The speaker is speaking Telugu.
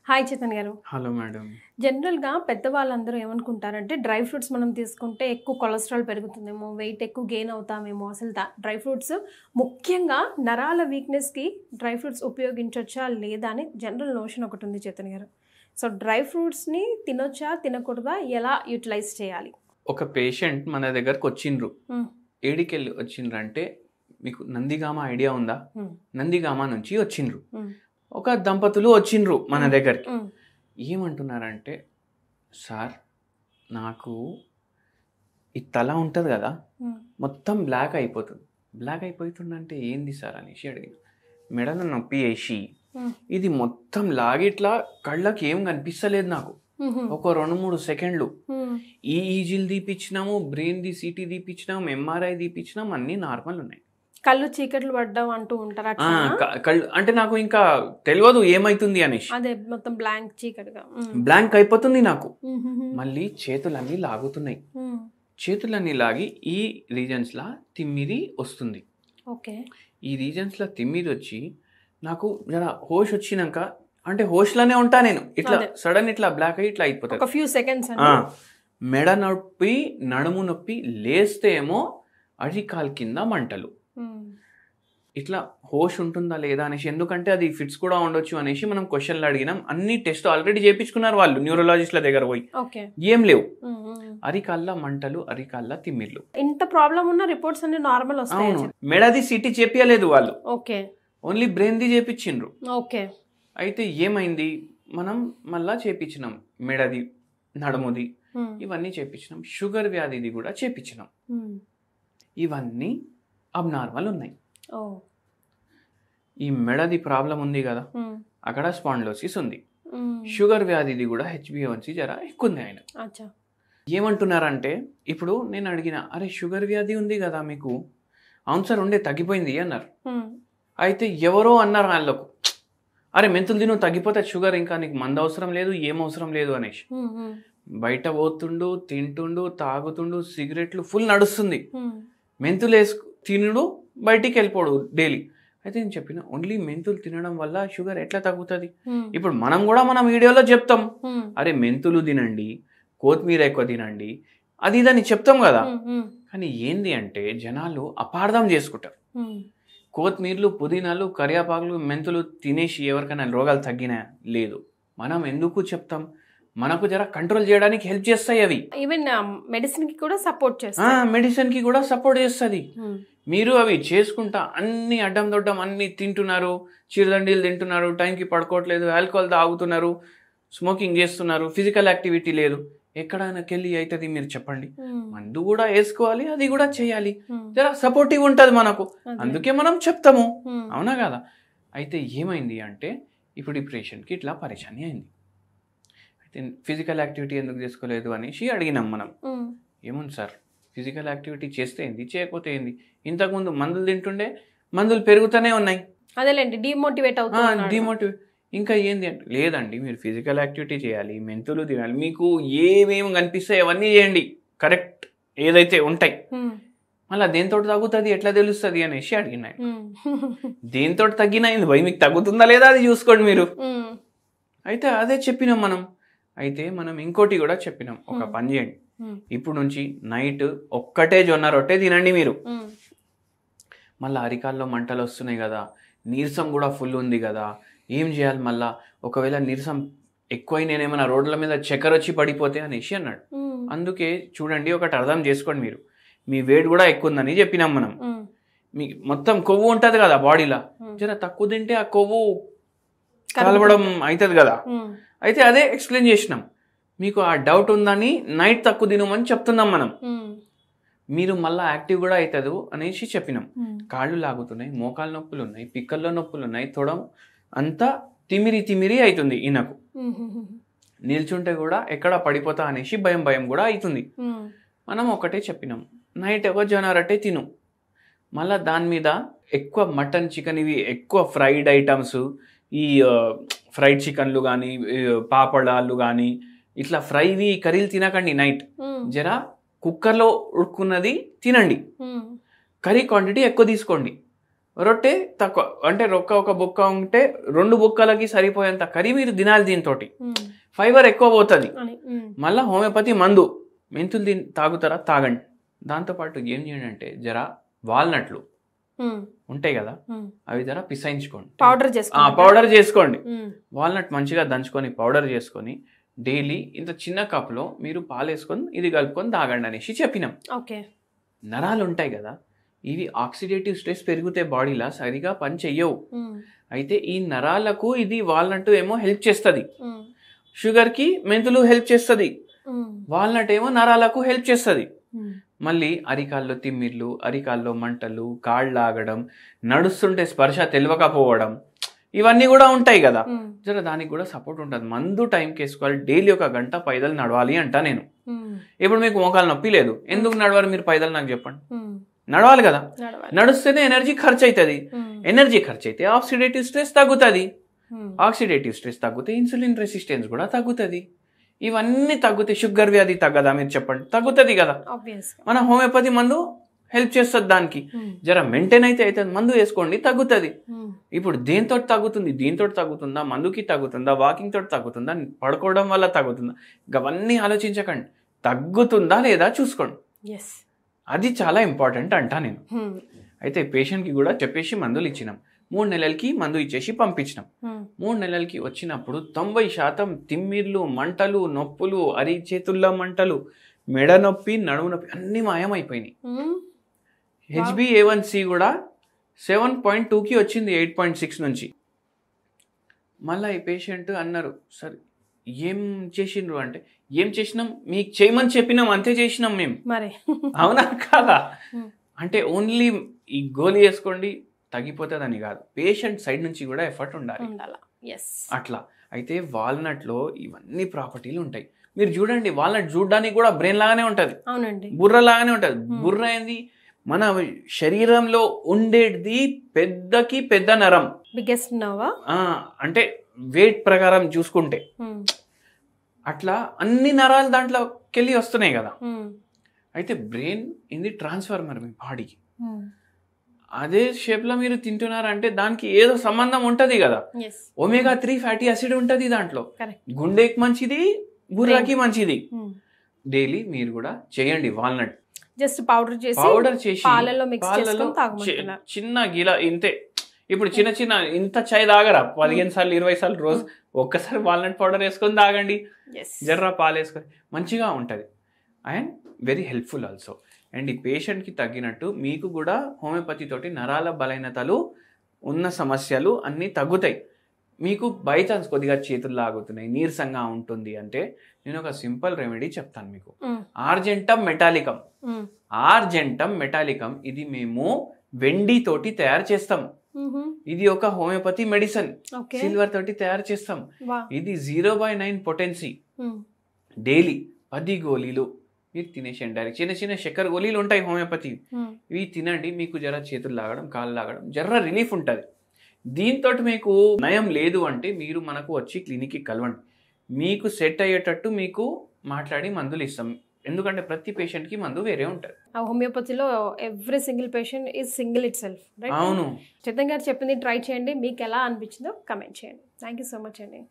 హాయ్ చేతన్ గారు. Hello madam. జనరల్‌గా పెద్దవాళ్ళందరూ ఏమనుకుంటారంటే డ్రై ఫ్రూట్స్ మనం తీసుకుంటే ఎక్కువ కొలెస్ట్రాల్ పెరుగుతుందేమో, వెయిట్ ఎక్కువ గెయిన్ అవుతామేమో, అసలు డ్రై ఫ్రూట్స్ ముఖ్యంగా నరాల వీక్‌నెస్‌కి డ్రై ఫ్రూట్స్ ఉపయోగించొచ్చా లేదా అని జనరల్ నోషన్ ఒకటి ఉంది చేతన్ గారు. సో డ్రై ఫ్రూట్స్‌ని తినొచ్చా, తినకూడదా, ఎలా యూటిలైజ్ చేయాలి? ఒక పేషెంట్ మన దగ్గరకు వచ్చిండ్రు. హ్మ్. ఏడికెళ్ళి వచ్చిండ్రంటే మీకు నందిగామ ఐడియా ఉందా? నందిగామ నుంచి వచ్చిండ్రు. ఒక దంపతులు వచ్చిండ్రు మన దగ్గరికి. ఏమంటున్నారంటే, సార్ నాకు ఈ తల ఉంటుంది కదా, మొత్తం బ్లాక్ అయిపోతుంది. బ్లాక్ అయిపోతుందంటే ఏంది సార్ అనేసి అడిగాను. మెడలో నొప్పి వేసి ఇది మొత్తం లాగిట్లా కళ్ళకి ఏం కనిపిస్తలేదు నాకు. ఒక 2-3 సెకండ్లు ఈజీలు తీపిచ్చినాము, బ్రెయిన్ది సిటీ తీపిచ్చినాము, ఎంఆర్ఐ తీపిచ్చినాం, అన్నీ నార్మల్ ఉన్నాయి. కళ్ళు చీకట్లు పడ్డం అంటూ ఉంటారు. కళ్ళు అంటే నాకు ఇంకా తెలియదు ఏమైతుంది అనేసి. అదే మొత్తం బ్లాంక్ చీకటిగా బ్లాంక్ అయిపోతుంది నాకు. మళ్ళీ చేతులన్నీ లాగుతున్నాయి. చేతులన్నీ లాగి ఈ రీజన్స్ లా తిమ్మిరి వస్తుంది. ఓకే. ఈ రీజన్స్ లా తిమ్మిరి వచ్చి నాకు జర హోష్ వచ్చినాక, అంటే హోష్లోనే ఉంటా నేను, ఇట్లా సడన్ ఇట్లా బ్లాక్ అయ్యి ఇట్లా అయిపోతుంది. ఒక ఫ్యూ సెకండ్స్. మెడ నొప్పి, నడుము నొప్పి, లేస్తే ఏమో అరికాల్ కింద మంటలు. ఇట్లా హోష్ ఉంటుందా లేదా అనేసి, ఎందుకంటే అది ఫిట్స్ కూడా ఉండొచ్చు అనేసి మనం క్వశ్చన్లు అడిగినాం. అన్ని టెస్ట్ ఆల్రెడీ చేయించుకున్నారు వాళ్ళు న్యూరోలాజిస్ట్ల దగ్గర పోయి. ఏం లేవు. అరికాళ్ళ మంటలు, అరికాళ్ళ తిమ్మిర్లు. ఇంత ప్రాబ్లం ఉన్న రిపోర్ట్స్ అన్ని నార్మల్ వస్తాయి. మెడది సిటీ చేపియలేదు వాళ్ళు. ఓకే. ఓన్లీ బ్రెయిన్ది చేపించిండ్రు. ఓకే. అయితే ఏమైంది, మనం మళ్ళా చేపించినాం. మెడది, నడుముది ఇవన్నీ చేపించినాం. షుగర్ వ్యాధిది కూడా చేపించినాం. ఇవన్నీ అబ్నార్మల్ ఉన్నాయి. ఈ మెడది ప్రాబ్లం ఉంది కదా, అక్కడ స్పాండిలోసిస్ ఉంది. షుగర్ వ్యాధిది కూడా HbA1c జర ఎక్కువ ఉంది ఆయన. ఏమంటున్నారంటే, ఇప్పుడు నేను అడిగిన, అరే షుగర్ వ్యాధి ఉంది కదా మీకు, అవును సార్ ఉండే, తగ్గిపోయింది అన్నారు. అయితే ఎవరో అన్నారు వాళ్ళకు, అరే మెంతులు తిను తగ్గిపోతే షుగర్, ఇంకా నీకు మందు అవసరం లేదు, ఏం అవసరం లేదు అనేసి. బయట పోతుండు, తింటుండు, తాగుతుండు, సిగరెట్లు ఫుల్ నడుస్తుంది. మెంతులు తినుడు, బయటికి వెళ్ళిపోడు డైలీ. అయితే నేను చెప్పిన, ఓన్లీ మెంతులు తినడం వల్ల షుగర్ ఎట్లా తగ్గుతుంది? ఇప్పుడు మనం కూడా మన వీడియోలో చెప్తాం, అరే మెంతులు తినండి, కొత్తిమీర ఎక్కువ తినండి, అది ఇదని చెప్తాం కదా. కానీ ఏంది అంటే జనాలు అపార్థం చేసుకుంటారు. కొత్తిమీరలు, పుదీనాలు, కరివేపాకులు, మెంతులు తినేసి ఎవరికైనా రోగాలు తగ్గినా లేదు. మనం ఎందుకు చెప్తాం? మనకు జర కంట్రోల్ చేయడానికి హెల్ప్ చేస్తాయి అవి. ఈవెన్ మెడిసిన్ కి కూడా సపోర్ట్ చేస్తాయి. మెడిసిన్ కి కూడా సపోర్ట్ చేస్తుంది. మీరు అవి చేసుకుంటా అన్ని అడ్డం దొడ్డం అన్ని తింటున్నారు, చిరుదండీలు తింటున్నారు, టైంకి పడుకోవట్లేదు, ఆల్కహాల్ తాగుతున్నారు, స్మోకింగ్ చేస్తున్నారు, ఫిజికల్ యాక్టివిటీ లేదు, ఎక్కడానికెళ్ళి అవుతుంది మీరు చెప్పండి? మందు కూడా వేసుకోవాలి, అది కూడా చేయాలి, జర సపోర్టివ్ ఉంటుంది మనకు, అందుకే మనం చెప్తాము, అవునా కదా? అయితే ఏమైంది అంటే, ఇప్పుడు ఈ పేషెంట్కి ఇట్లా పరేషాని అయింది. అయితే ఫిజికల్ యాక్టివిటీ ఎందుకు చేసుకోలేదు అనేసి అడిగినాం మనం. ఏముంది సార్, ఫిజికల్ యాక్టివిటీ చేస్తే ఏంది, చేయకపోతే ఏంది? ఇంతకుముందు మందులు తింటుండే, మందులు పెరుగుతూనే ఉన్నాయి. అదేలేండి, డిమోటివేట్ డిమోటివేట్. ఇంకా ఏంది అంటే, లేదండి మీరు ఫిజికల్ యాక్టివిటీ చేయాలి, మెంతులు తినాలి, మీకు ఏమేమి కనిపిస్తాయి అవన్నీ చేయండి, కరెక్ట్ ఏదైతే ఉంటాయి. మళ్ళీ దేంతో తగ్గుతుంది ఎట్లా తెలుస్తుంది అనేసి అడిగినాయి. దేంతో తగ్గినాయింది భయ్, మీకు తగ్గుతుందా లేదా అది చూసుకోండి మీరు. అయితే అదే చెప్పినాం మనం. అయితే మనం ఇంకోటి కూడా చెప్పినాం, ఒక పని చేయండి, ఇప్పుడు నుంచి నైట్ ఒక్కటే జొన్న రొట్టె తినండి మీరు. మళ్ళీ అరికాల్లో మంటలు వస్తున్నాయి కదా, నీరసం కూడా ఫుల్ ఉంది కదా, ఏం చేయాలి మళ్ళా? ఒకవేళ నీరసం ఎక్కువ నేనేమైనా రోడ్ల మీద చక్కెర వచ్చి పడిపోతే అనేసి అన్నాడు. అందుకే చూడండి, ఒకటి అర్థం చేసుకోండి, మీరు మీ వెయిట్ కూడా ఎక్కువ ఉందని చెప్పినాం మనం. మీ మొత్తం కొవ్వు ఉంటుంది కదా బాడీలో, జర తక్కువ తింటే ఆ కొవ్వు కలవడం అవుతుంది కదా. అయితే అదే ఎక్స్ప్లెయిన్ చేసినాం. మీకు ఆ డౌట్ ఉందని నైట్ తక్కువ తినమని చెప్తున్నాం మనం. మీరు మళ్ళీ యాక్టివ్ కూడా అవుతుంది అనేసి చెప్పినాం. కాళ్ళు లాగుతున్నాయి, మోకాలు నొప్పులు ఉన్నాయి, పిక్కల్లో నొప్పులు ఉన్నాయి, తొడం అంతా తిమిరి అవుతుంది ఈయనకు. నిల్చుంటే కూడా ఎక్కడ పడిపోతా అనేసి భయం కూడా అవుతుంది. మనం ఒకటే చెప్పినాం, నైట్ ఒక జొన్న రొట్టె తిను, మళ్ళీ దాని మీద ఎక్కువ మటన్, చికెన్, ఇవి ఎక్కువ ఫ్రైడ్ ఐటమ్స్, ఈ ఫ్రైడ్ చికెన్లు కానీ, పాపడాలు కానీ, ఇట్లా ఫ్రైవి కర్రీలు తినకండి. నైట్ జర కుక్కర్లో ఉడుకున్నది తినండి, కర్రీ క్వాంటిటీ ఎక్కువ తీసుకోండి. రొట్టె తక్కువ అంటే ఒక బుక్క ఉంటే 2 బుక్కలకి సరిపోయేంత కర్రీ మీరు తినాలి. దీంతో ఫైబర్ ఎక్కువ పోతుంది. మళ్ళీ హోమియోపతి మందు మెంతులు తాగుతారా, తాగండి. దాంతోపాటు ఏం చేయండి అంటే జర వాల్నట్లు ఉంటాయి కదా, అవి జర పిసాయించుకోండి, పౌడర్ చేసుకోండి. వాల్నట్ మంచిగా దంచుకొని పౌడర్ చేసుకొని డైలీ ఇంత చిన్న కప్లో మీరు పాలు వేసుకొని ఇది కలుపుకొని తాగండి అనేసి చెప్పినాం. నరాలు ఉంటాయి కదా, ఇవి ఆక్సిడేటివ్ స్ట్రెస్ పెరిగితే బాడీలా సరిగా పని చెయ్యవు. అయితే ఈ నరాలకు ఇది వాల్నట్ ఏమో హెల్ప్ చేస్తుంది, షుగర్కి మెంతులు హెల్ప్ చేస్తుంది, వాల్నట్ ఏమో నరాలకు హెల్ప్ చేస్తుంది. మళ్ళీ అరికాల్లో తిమ్మిర్లు, అరికాల్లో మంటలు, కాళ్ళు ఆగడం, నడుస్తుంటే స్పర్శ తెలియకపోవడం, ఇవన్నీ కూడా ఉంటాయి కదా. జర దానికి కూడా సపోర్ట్ ఉంటుంది. మందు టైంకి వేసుకోవాలి. డైలీ 1 గంట పైదలు నడవాలి అంట నేను. ఇప్పుడు మీకు మోకాలు నొప్పి లేదు, ఎందుకు నడవాలి మీరు పైదలు నాకు చెప్పండి. నడవాలి కదా, నడుస్తేనే ఎనర్జీ ఖర్చు అవుతుంది. ఎనర్జీ ఖర్చు అయితే ఆక్సిడేటివ్ స్ట్రెస్ తగ్గుతుంది. ఆక్సిడేటివ్ స్ట్రెస్ తగ్గితే ఇన్సులిన్ రెసిస్టెన్స్ కూడా తగ్గుతుంది. ఇవన్నీ తగ్గితే షుగర్ వ్యాధి తగ్గదా మీరు చెప్పండి? తగ్గుతుంది కదా. మన హోమియోపతి మందు హెల్ప్ చేస్తుంది దానికి. జర మెయింటైన్ అయితే మందు వేసుకోండి, తగ్గుతుంది. ఇప్పుడు దేంతో తగ్గుతుంది? దీంతో తగ్గుతుందా, మందుకి తగ్గుతుందా, వాకింగ్ తోటి తగ్గుతుందా, పడుకోవడం వల్ల తగ్గుతుందా? అవన్నీ ఆలోచించకండి, తగ్గుతుందా లేదా చూసుకోండి. అది చాలా ఇంపార్టెంట్ అంటా నేను. అయితే పేషెంట్కి కూడా చెప్పేసి మందులు ఇచ్చినాం. 3 నెలలకి మందు ఇచ్చేసి పంపించినాం. 3 నెలలకి వచ్చినప్పుడు 90% తిమ్మిర్లు, మంటలు, నొప్పులు, చేతుల్లో మంటలు, మెడ నొప్పి, నడుము నొప్పి అన్నీ మాయమైపోయినాయి. HbA1c కూడా 7.2కి వచ్చింది 8.6 నుంచి. మళ్ళీ ఈ పేషెంట్ అన్నారు, సార్ ఏం చేసిండ్రు అంటే, ఏం చేసినాం, మీకు చేయమని చెప్పినాం అంతే చేసినాం మేము. అవునా కాదా? అంటే ఓన్లీ ఈ గోళీ వేసుకోండి తగ్గిపోతుందని కాదు, పేషెంట్ సైడ్ నుంచి కూడా ఎఫర్ట్ ఉండాలి అట్లా. అయితే వాల్నట్లో ఇవన్నీ ప్రాపర్టీలు ఉంటాయి. మీరు చూడండి, వాల్నట్ చూడడానికి కూడా బ్రెయిన్ లాగానే ఉంటుంది, బుర్ర లాగానే ఉంటుంది. బుర్ర ఏంది, మన శరీరంలో ఉండేది పెద్దకి పెద్ద నరం, బిగ్గెస్ట్ నర్వ్. అంటే వెయిట్ ప్రకారం చూసుకుంటే అట్లా అన్ని నరాలు దాంట్లోకి వెళ్ళి వస్తున్నాయి కదా. అయితే బ్రెయిన్ ఇది ట్రాన్స్ఫార్మర్ మీ బాడీకి. అదే షేప్లో మీరు తింటున్నారంటే దానికి ఏదో సంబంధం ఉంటుంది కదా. omega-3 ఫ్యాటీ యాసిడ్ ఉంటుంది దాంట్లో, గుండెకి మంచిది, బుర్రకి మంచిది. డైలీ మీరు కూడా చేయండి. వాల్నట్ జస్ట్ పౌడర్ చేసి పాలలో మిక్స్ చేసుకొని తాగమంటున్నారు. చిన్న గిలా ఇంతే. ఇప్పుడు చిన్న ఇంత చాయ్ తాగరా, 15 సార్లు 20 సార్లు రోజు ఒక్కసారి వాల్నట్ పౌడర్ వేసుకొని తాగండి, జర్రా పాలు వేసుకొని, మంచిగా ఉంటుంది. And very helpful also. And ఈ పేషెంట్కి తగ్గినట్టు మీకు కూడా హోమియోపతి తోటి నరాల బలహీనతలు ఉన్న సమస్యలు అన్నీ తగ్గుతాయి. మీకు బై ఛాన్స్ కొద్దిగా చేతులు లాగుతున్నాయి, నీరసంగా ఉంటుంది అంటే నేను ఒక సింపుల్ రెమెడీ చెప్తాను మీకు. ఆర్జెంటమ్ మెటాలికం ఇది మేము వెండి తోటి తయారు చేస్తాం. ఇది ఒక హోమియోపతి మెడిసిన్, సిల్వర్ తోటి తయారు చేస్తాం. ఇది 0/9 పొటెన్సీ. డైలీ 10 గోళీలు మీరు తినేసేయండి. డైరెక్ట్ చిన్న చక్కెర గోళీలు ఉంటాయి హోమియోపతి, ఇవి తినండి. మీకు జర చేతులు లాగడం, కాళ్ళు లాగడం, జర్ర రిలీఫ్ ఉంటుంది. దీంతో మీకు నయం లేదు అంటే మీరు మనకు వచ్చి క్లినిక్కి కలవండి. మీకు సెట్ అయ్యేటట్టు మీకు మాట్లాడి మందులు ఇస్తాం. ఎందుకంటే ప్రతి పేషెంట్కి మందు వేరే ఉంటుంది. హోమియోపతిలో every single patient is single it self. అవును. చైతన్య గారు చెప్పింది ట్రై చేయండి, మీకు ఎలా అనిపించిందో కమెంట్ చేయండి. థ్యాంక్ యూ సో మచ్ అండి.